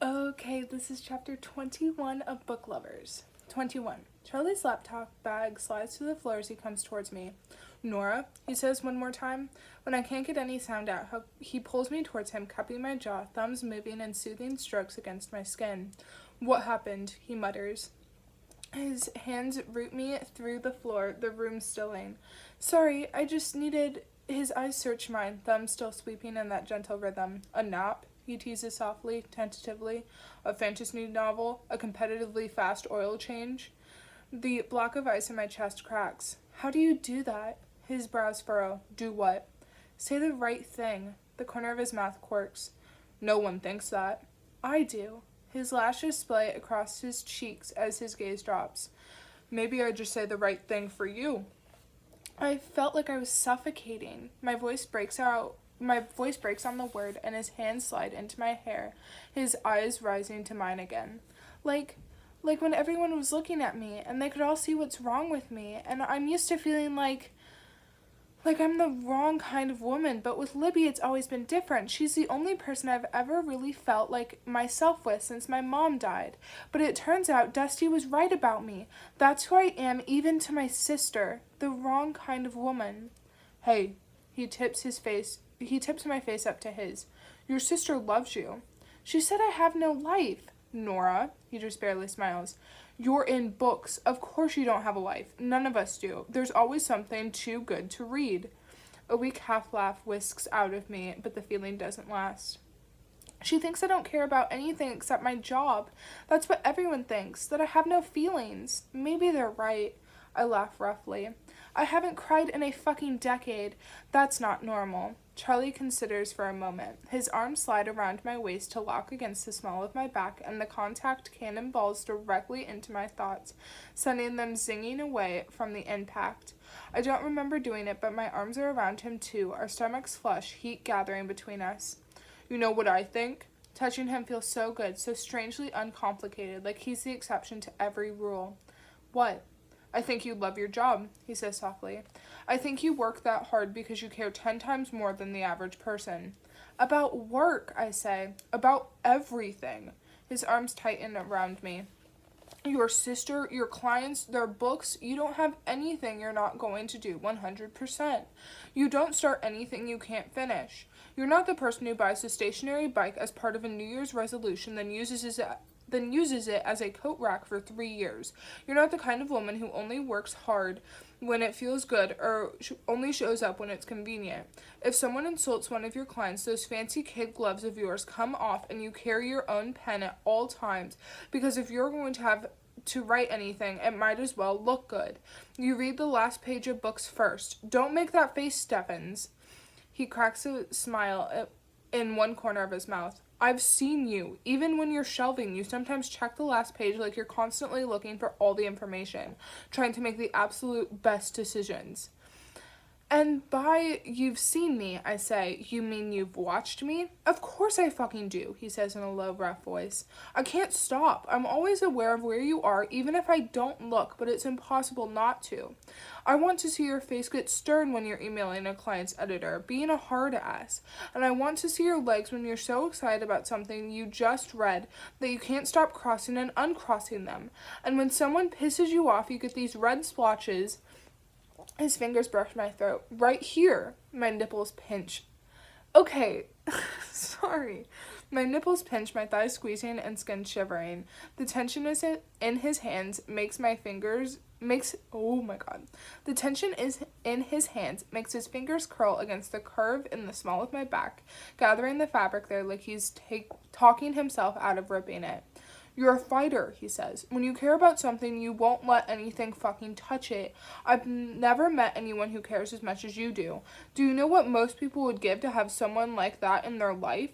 Okay, this is chapter 21 of Book Lovers. 21. Charlie's laptop bag slides to the floor as he comes towards me. Nora, he says one more time. When I can't get any sound out, he pulls me towards him, cupping my jaw, thumbs moving in soothing strokes against my skin. What happened? He mutters. His hands root me through the floor, the room stilling. Sorry, I just needed... His eyes search mine, thumbs still sweeping in that gentle rhythm. A nap? He teases softly, tentatively. A fantasy novel? A competitively fast oil change? The block of ice in my chest cracks. How do you do that? His brows furrow. Do what? Say the right thing. The corner of his mouth quirks. No one thinks that. I do. His lashes splay across his cheeks as his gaze drops. Maybe I just say the right thing for you. I felt like I was suffocating. My voice breaks on the word, and his hands slide into my hair, his eyes rising to mine again. Like when everyone was looking at me, and they could all see what's wrong with me, and I'm used to feeling like I'm the wrong kind of woman, but with Libby it's always been different. She's the only person I've ever really felt like myself with since my mom died. But it turns out Dusty was right about me. That's who I am, even to my sister. The wrong kind of woman. Hey, he tips my face up to his. Your sister loves you. She said I have no life. Nora, he just barely smiles. You're in books. Of course you don't have a life. None of us do. There's always something too good to read. A weak half-laugh whisks out of me, but the feeling doesn't last. She thinks I don't care about anything except my job. That's what everyone thinks, that I have no feelings. Maybe they're right. I laugh roughly. I haven't cried in a fucking decade. That's not normal. Charlie considers for a moment. His arms slide around my waist to lock against the small of my back, and the contact cannonballs directly into my thoughts, sending them zinging away from the impact. I don't remember doing it, but my arms are around him too, our stomachs flush, heat gathering between us. You know what I think? Touching him feels so good, so strangely uncomplicated, like he's the exception to every rule. What? I think you love your job, he says softly. I think you work that hard because you care 10 times more than the average person. About work, I say. About everything. His arms tighten around me. Your sister, your clients, their books, you don't have anything you're not going to do 100%. You don't start anything you can't finish. You're not the person who buys a stationary bike as part of a New Year's resolution, then uses it as a coat rack for 3 years. You're not the kind of woman who only works hard when it feels good or only shows up when it's convenient. If someone insults one of your clients, those fancy kid gloves of yours come off and you carry your own pen at all times, because if you're going to have to write anything, it might as well look good. You read the last page of books first. Don't make that face, Stephens. He cracks a smile in one corner of his mouth. I've seen you. Even when you're shelving, you sometimes check the last page like you're constantly looking for all the information, trying to make the absolute best decisions. And by you've seen me, I say, you mean you've watched me? Of course I fucking do, he says in a low, rough voice. I can't stop. I'm always aware of where you are, even if I don't look, but it's impossible not to. I want to see your face get stern when you're emailing a client's editor, being a hard ass. And I want to see your legs when you're so excited about something you just read that you can't stop crossing and uncrossing them. And when someone pisses you off, you get these red splotches. His fingers brush my throat. Right here. My nipples pinch. Okay. Sorry. My nipples pinch, my thighs squeezing and skin shivering. The tension is in his hands oh my god. The tension is in his hands makes his fingers curl against the curve in the small of my back, gathering the fabric there like he's talking himself out of ripping it. You're a fighter, he says. When you care about something, you won't let anything fucking touch it. I've never met anyone who cares as much as you do. Do you know what most people would give to have someone like that in their life?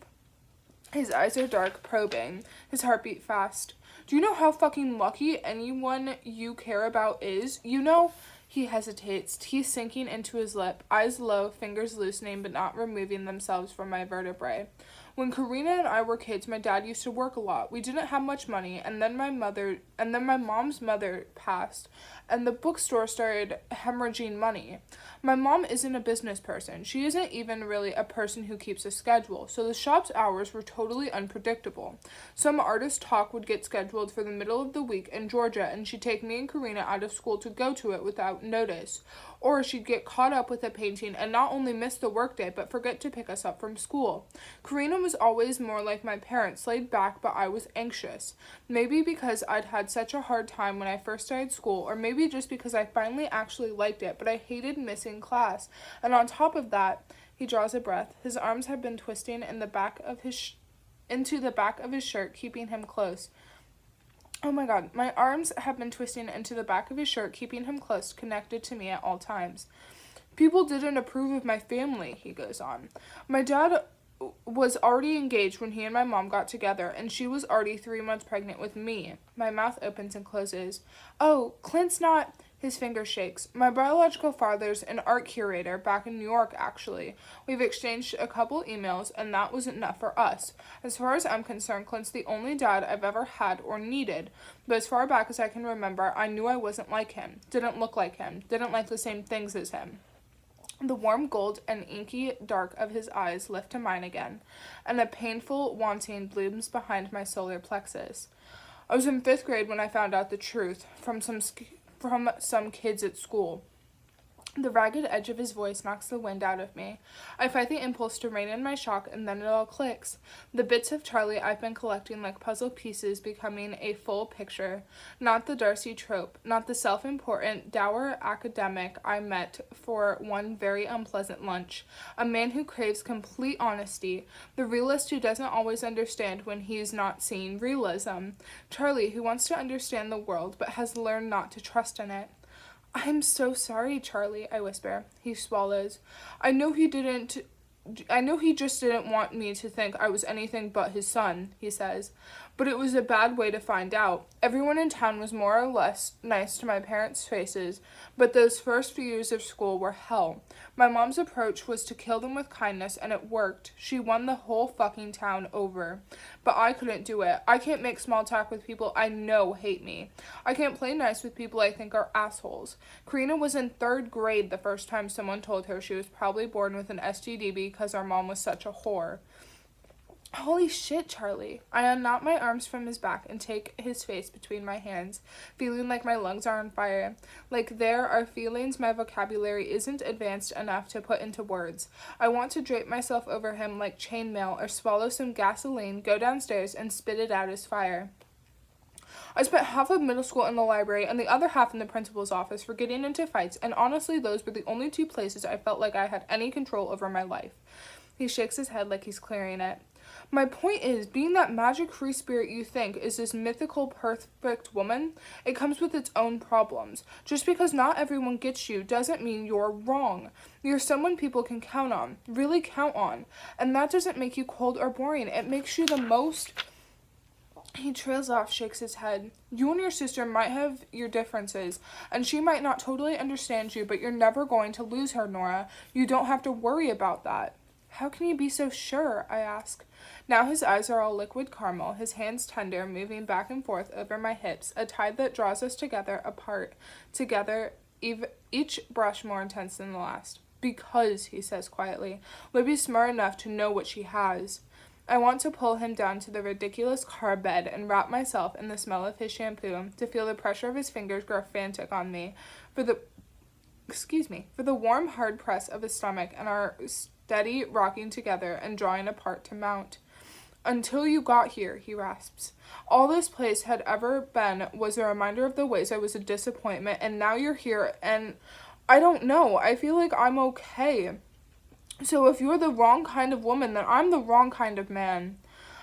His eyes are dark, probing. His heartbeat fast. Do you know how fucking lucky anyone you care about is? You know... He hesitates, teeth sinking into his lip, eyes low, fingers loosening but not removing themselves from my vertebrae. When Karina and I were kids, my dad used to work a lot. We didn't have much money, and then my mom's mother passed, and the bookstore started hemorrhaging money. My mom isn't a business person. She isn't even really a person who keeps a schedule, so the shop's hours were totally unpredictable. Some artist talk would get scheduled for the middle of the week in Georgia, and she'd take me and Karina out of school to go to it without notice. Or she'd get caught up with a painting and not only miss the workday, but forget to pick us up from school. Karina was always more like my parents, laid back, but I was anxious. Maybe because I'd had such a hard time when I first started school, or maybe just because I finally actually liked it, but I hated missing class. And on top of that, he draws a breath. His arms have been twisting in the back of into the back of his shirt, keeping him close. Oh my god, my arms have been twisting into the back of his shirt, keeping him close, connected to me at all times. People didn't approve of my family, he goes on. My dad was already engaged when he and my mom got together, and she was already 3 months pregnant with me. My mouth opens and closes. Oh, Clint's not... His finger shakes. My biological father's an art curator back in New York, actually. We've exchanged a couple emails, and that was enough for us. As far as I'm concerned, Clint's the only dad I've ever had or needed. But as far back as I can remember, I knew I wasn't like him, didn't look like him, didn't like the same things as him. The warm gold and inky dark of his eyes lift to mine again, and a painful wanting blooms behind my solar plexus. I was in 5th grade when I found out the truth from some kids at school. The ragged edge of his voice knocks the wind out of me. I fight the impulse to rein in my shock, and then it all clicks. The bits of Charlie I've been collecting like puzzle pieces becoming a full picture. Not the Darcy trope, not the self-important, dour academic I met for one very unpleasant lunch. A man who craves complete honesty. The realist who doesn't always understand when he's not seeing realism. Charlie who wants to understand the world but has learned not to trust in it. I'm so sorry, Charlie, I whisper. He swallows. I know he just didn't want me to think I was anything but his son, he says. But it was a bad way to find out. Everyone in town was more or less nice to my parents' faces, but those first few years of school were hell. My mom's approach was to kill them with kindness, and it worked. She won the whole fucking town over. But I couldn't do it. I can't make small talk with people I know hate me. I can't play nice with people I think are assholes. Karina was in 3rd grade the first time someone told her she was probably born with an STD because our mom was such a whore. Holy shit, Charlie. I unknot my arms from his back and take his face between my hands, feeling like my lungs are on fire. Like there are feelings my vocabulary isn't advanced enough to put into words. I want to drape myself over him like chainmail or swallow some gasoline, go downstairs, and spit it out as fire. I spent half of middle school in the library and the other half in the principal's office for getting into fights, and honestly those were the only 2 places I felt like I had any control over my life. He shakes his head like he's clearing it. My point is, being that magic free spirit you think is this mythical perfect woman, it comes with its own problems. Just because not everyone gets you doesn't mean you're wrong. You're someone people can count on, really count on. And that doesn't make you cold or boring. It makes you the most... He trails off, shakes his head. You and your sister might have your differences, and she might not totally understand you, but you're never going to lose her, Nora. You don't have to worry about that. How can you be so sure? I ask. Now his eyes are all liquid caramel, his hands tender, moving back and forth over my hips, a tide that draws us together, apart, together, each brush more intense than the last. Because, he says quietly, Libby's smart enough to know what she has. I want to pull him down to the ridiculous car bed and wrap myself in the smell of his shampoo, to feel the pressure of his fingers grow frantic on me, for the warm, hard press of his stomach and our steady rocking together and drawing apart to mount. Until you got here, he rasps. All this place had ever been was a reminder of the ways I was a disappointment, and now you're here, and I don't know, I feel like I'm okay. So if you're the wrong kind of woman, then I'm the wrong kind of man.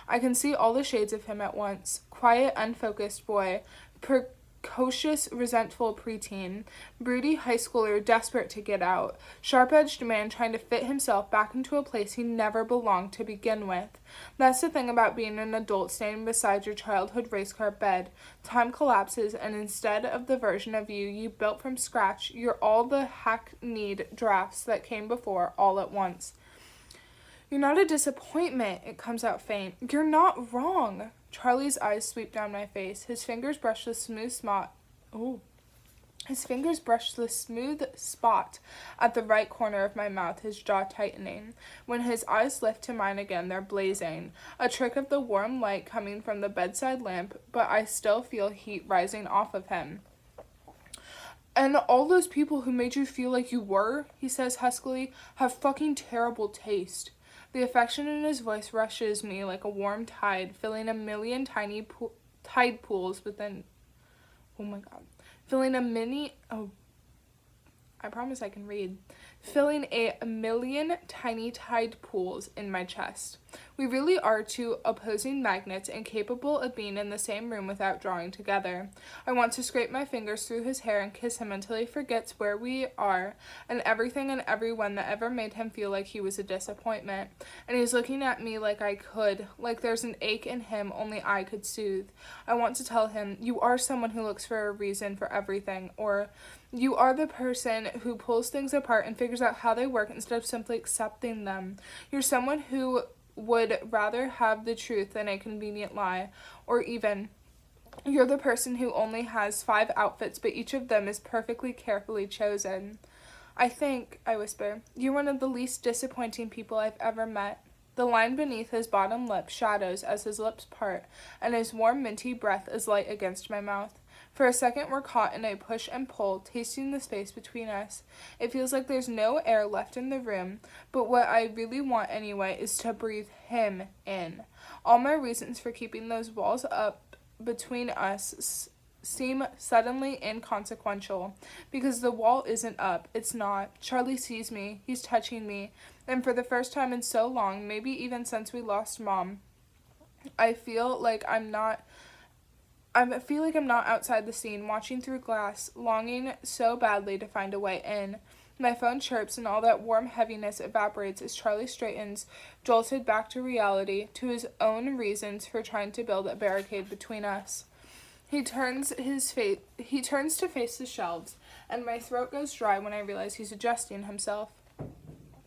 I can see all the shades of him at once. Quiet, unfocused boy, precocious, resentful preteen, broody high schooler desperate to get out, sharp-edged man trying to fit himself back into a place he never belonged to begin with. That's the thing about being an adult standing beside your childhood race car bed. Time collapses, and instead of the version of you built from scratch, you're all the hackneyed drafts that came before all at once. You're not a disappointment, it comes out faint. You're not wrong. Charlie's eyes sweep down my face. His fingers brush the smooth spot. His fingers brush the smooth spot at the right corner of my mouth, his jaw tightening. When his eyes lift to mine again, they're blazing, a trick of the warm light coming from the bedside lamp, but I still feel heat rising off of him. And all those people who made you feel like you were, he says huskily, have fucking terrible taste. The affection in his voice rushes me like a warm tide, filling a million tiny tide pools within... Oh my god. Filling a million tiny tide pools in my chest. We really are two opposing magnets, incapable of being in the same room without drawing together. I want to scrape my fingers through his hair and kiss him until he forgets where we are and everything and everyone that ever made him feel like he was a disappointment. And he's looking at me like like there's an ache in him only I could soothe. I want to tell him, you are someone who looks for a reason for everything, or you are the person who pulls things apart and figures out how they work instead of simply accepting them. You're someone who would rather have the truth than a convenient lie, or even you're the person who only has 5 outfits, but each of them is perfectly carefully chosen. I whisper, you're one of the least disappointing people I've ever met. The line beneath his bottom lip shadows as his lips part, and his warm minty breath is light against my mouth. For a second, we're caught in a push and pull, tasting the space between us. It feels like there's no air left in the room, but what I really want anyway is to breathe him in. All my reasons for keeping those walls up between us seem suddenly inconsequential, because the wall isn't up. It's not. Charlie sees me. He's touching me. And for the first time in so long, maybe even since we lost Mom, I feel like I'm not outside the scene, watching through glass, longing so badly to find a way in. My phone chirps and all that warm heaviness evaporates as Charlie straightens, jolted back to reality, to his own reasons for trying to build a barricade between us. He turns to face the shelves, and my throat goes dry when I realize he's adjusting himself.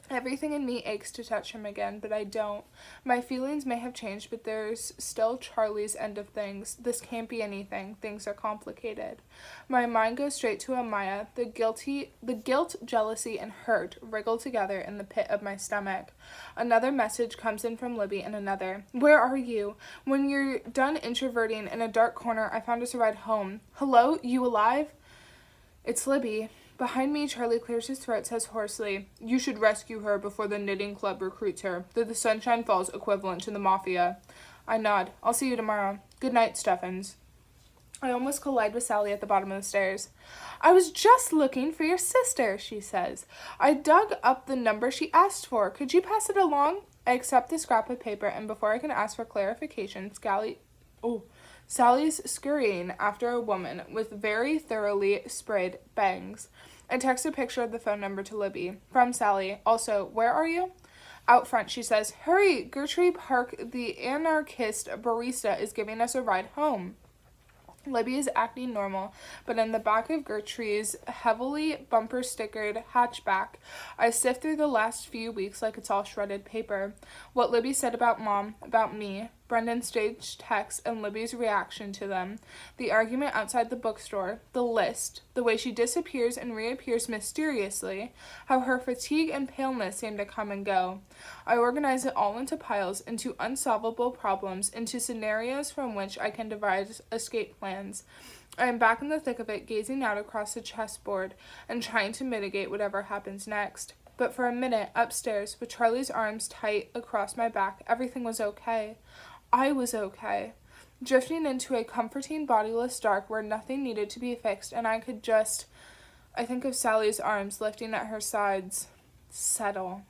Everything in me aches to touch him again, but I don't. My feelings may have changed, but there's still Charlie's end of things. This can't be anything. Things are complicated. My mind goes straight to Amaya. The guilt, jealousy, and hurt wriggle together in the pit of my stomach. Another message comes in from Libby, and another. Where are you? When you're done introverting in a dark corner, I found us a ride home. Hello? You alive? It's Libby. Behind me, Charlie clears his throat, says hoarsely, you should rescue her before the knitting club recruits her. They're the Sunshine Falls equivalent to the Mafia. I nod. I'll see you tomorrow. Good night, Steffens. I almost collide with Sally at the bottom of the stairs. I was just looking for your sister, she says. I dug up the number she asked for. Could you pass it along? I accept the scrap of paper, and before I can ask for clarification, Sally's scurrying after a woman with very thoroughly sprayed bangs. I text a picture of the phone number to Libby. From Sally. Also, where are you? Out front, she says, hurry, Gertrude Park, the anarchist barista, is giving us a ride home. Libby is acting normal, but in the back of Gertrude's heavily bumper-stickered hatchback, I sift through the last few weeks like it's all shredded paper. What Libby said about Mom, about me, Brendan's staged texts, and Libby's reaction to them, the argument outside the bookstore, the list, the way she disappears and reappears mysteriously, how her fatigue and paleness seem to come and go. I organize it all into piles, into unsolvable problems, into scenarios from which I can devise escape plans. I am back in the thick of it, gazing out across the chessboard and trying to mitigate whatever happens next. But for a minute, upstairs, with Charlie's arms tight across my back, everything was okay. I was okay. Drifting into a comforting, bodiless dark where nothing needed to be fixed, and I think of Sally's arms lifting at her sides. Settle.